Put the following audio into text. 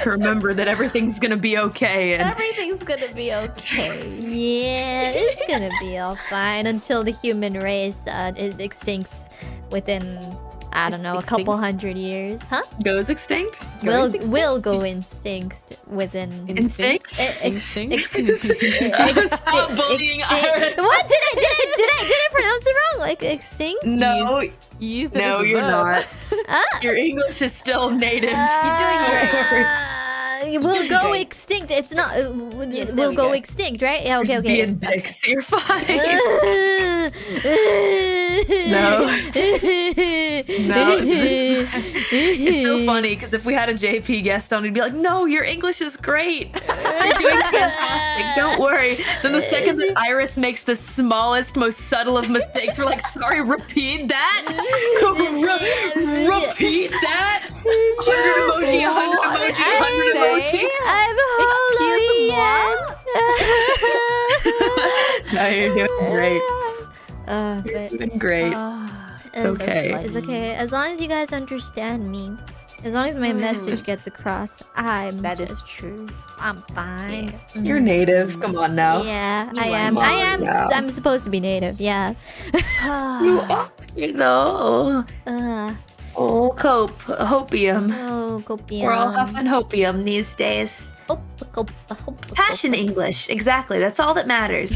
Remember that everything's gonna be okay. And Everything's gonna be okay. Yeah, it's gonna be all fine until the human race it extincts within, I don't know, a couple Extincts? hundred years. Huh? goes extinct? Will go extinct within... Instinct? Instinct? Stop bullying IRyS. What? Did I pronounce it wrong? Like extinct? No, You used it no, as a you're verb. not. Your English is still native. You're doing great. We'll doing go great. extinct. It's not. Yes, there we'll we go go. extinct, right? Yeah. Okay. Just Okay. being dicks. You're fine. No. No, it's so funny because if we had a JP guest on, we'd be like, "No, your English is great. You're doing fantastic. Don't worry." Then the second that IRyS makes the smallest, most subtle of mistakes, we're like, "Sorry, repeat that. Repeat that. 100 emoji, 100 emoji, 100 emoji." I'm No, you're doing great. But You're doing great. It's okay. It's okay. As long as you guys understand me. As long as my message gets across, That is true. I'm fine. You're native. Come on now. Yeah, You I are am. I am. now. I'm supposed to be native. Yeah. You are, you know. Oh, hopium. Oh, copium. We're all huffing hopium these days. Passion English. Exactly. That's all that matters.